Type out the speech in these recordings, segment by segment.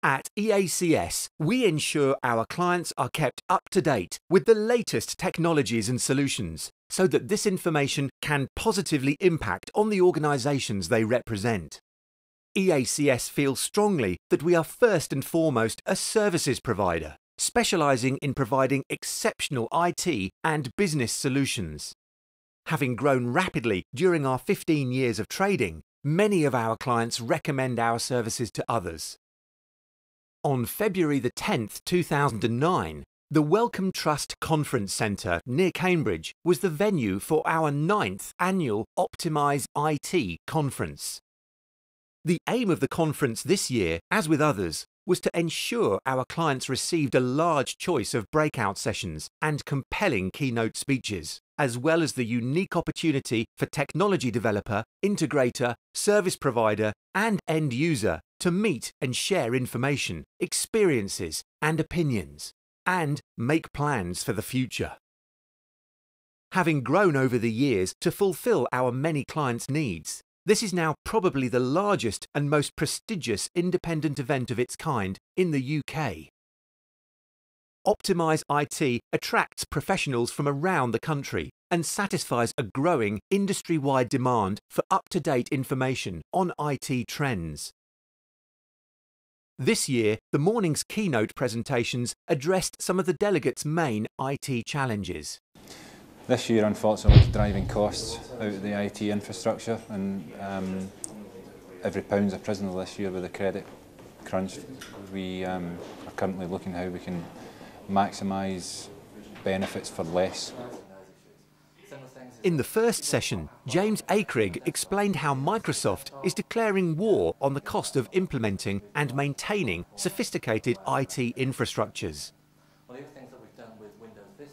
At EACS, we ensure our clients are kept up to date with the latest technologies and solutions, so that this information can positively impact on the organisations they represent. EACS feels strongly that we are first and foremost a services provider, specialising in providing exceptional IT and business solutions. Having grown rapidly during our 15 years of trading, many of our clients recommend our services to others. On February the 10th, 2009, the Wellcome Trust Conference Centre near Cambridge was the venue for our 9th annual Optimise IT conference. The aim of the conference this year, as with others, was to ensure our clients received a large choice of breakout sessions and compelling keynote speeches, as well as the unique opportunity for technology developer, integrator, service provider, and end user to meet and share information, experiences, and opinions, and make plans for the future. Having grown over the years to fulfill our many clients' needs, this is now probably the largest and most prestigious independent event of its kind in the UK. Optimise IT attracts professionals from around the country and satisfies a growing industry-wide demand for up-to-date information on IT trends. This year, the morning's keynote presentations addressed some of the delegates' main IT challenges. This year, unfortunately, was driving costs out of the IT infrastructure, and every pound's a prisoner this year with the credit crunch. We are currently looking at how we can maximise benefits for less. In the first session, James Akrigg explained how Microsoft is declaring war on the cost of implementing and maintaining sophisticated IT infrastructures.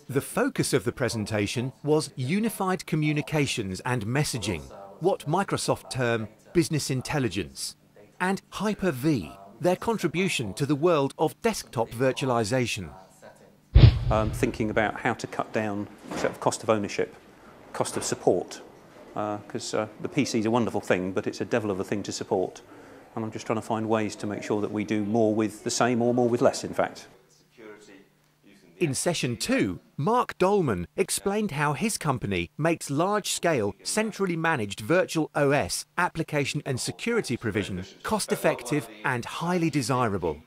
The focus of the presentation was unified communications and messaging, what Microsoft term business intelligence, and Hyper-V, their contribution to the world of desktop virtualization. Thinking about how to cut down the cost of ownership, cost of support, because the PC is a wonderful thing, but it's a devil of a thing to support. And I'm just trying to find ways to make sure that we do more with the same or more with less, in fact. In session 2, Mark Dolman explained how his company makes large-scale, centrally managed virtual OS application and security provision cost-effective and highly desirable.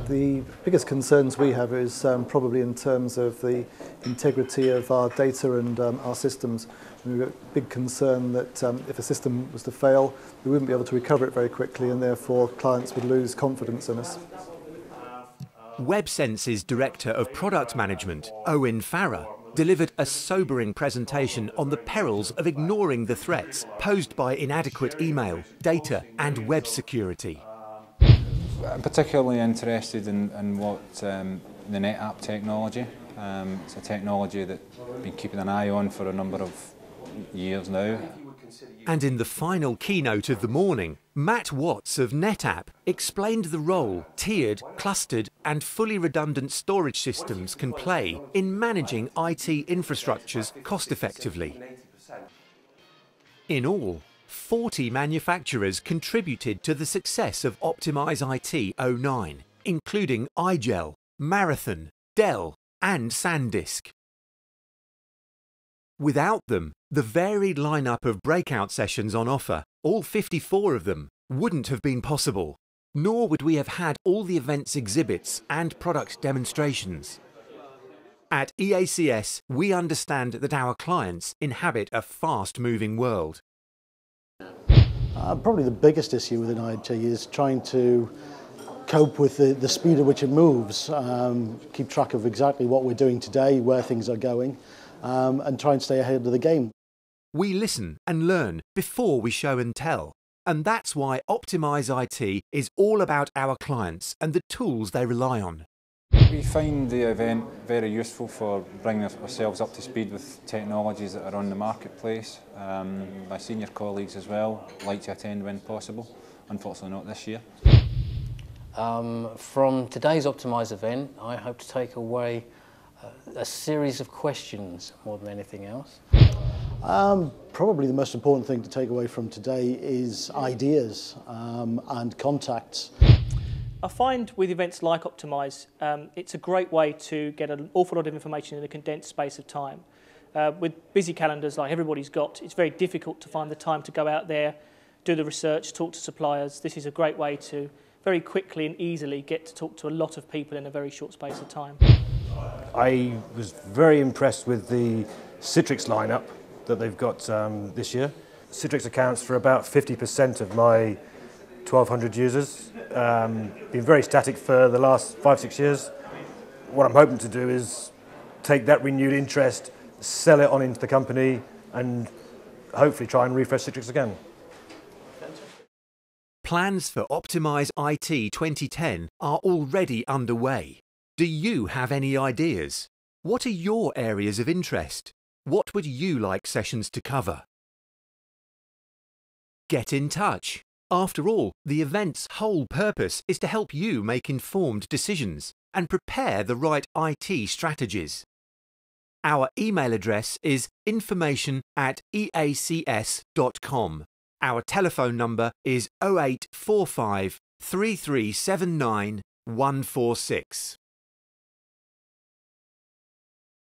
The biggest concerns we have is probably in terms of the integrity of our data and our systems. We've got a big concern that if a system was to fail, we wouldn't be able to recover it very quickly, and therefore clients would lose confidence in us. WebSense's Director of Product Management, Owen Farrer, delivered a sobering presentation on the perils of ignoring the threats posed by inadequate email, data and web security. I'm particularly interested in what the NetApp technology. It's a technology that I've been keeping an eye on for a number of years now. And in the final keynote of the morning, Matt Watts of NetApp explained the role tiered, clustered and fully redundant storage systems can play in managing IT infrastructures cost-effectively. In all, 40 manufacturers contributed to the success of Optimise IT 09, including iGel, Marathon, Dell and SanDisk. Without them, the varied lineup of breakout sessions on offer, all 54 of them, wouldn't have been possible, nor would we have had all the event's exhibits and product demonstrations. At EACS, we understand that our clients inhabit a fast-moving world. Probably the biggest issue within IT is trying to cope with the speed at which it moves, keep track of exactly what we're doing today, where things are going, and try and stay ahead of the game. We listen and learn before we show and tell, and that's why Optimise IT is all about our clients and the tools they rely on. We find the event very useful for bringing ourselves up to speed with technologies that are on the marketplace. My senior colleagues as well like to attend when possible, unfortunately not this year. From today's Optimise event, I hope to take away a series of questions more than anything else. Probably the most important thing to take away from today is ideas and contacts. I find with events like Optimise, it's a great way to get an awful lot of information in a condensed space of time. With busy calendars like everybody's got, it's very difficult to find the time to go out there, do the research, talk to suppliers. This is a great way to very quickly and easily get to talk to a lot of people in a very short space of time. I was very impressed with the Citrix lineup that they've got this year. Citrix accounts for about 50% of my 1,200 users. Been very static for the last 5-6 years. What I'm hoping to do is take that renewed interest, sell it on into the company, and hopefully try and refresh Citrix again. Plans for Optimise IT 2010 are already underway. Do you have any ideas? What are your areas of interest? What would you like sessions to cover? Get in touch. After all, the event's whole purpose is to help you make informed decisions and prepare the right IT strategies. Our email address is information@eacs.com. Our telephone number is 0845 3379 146.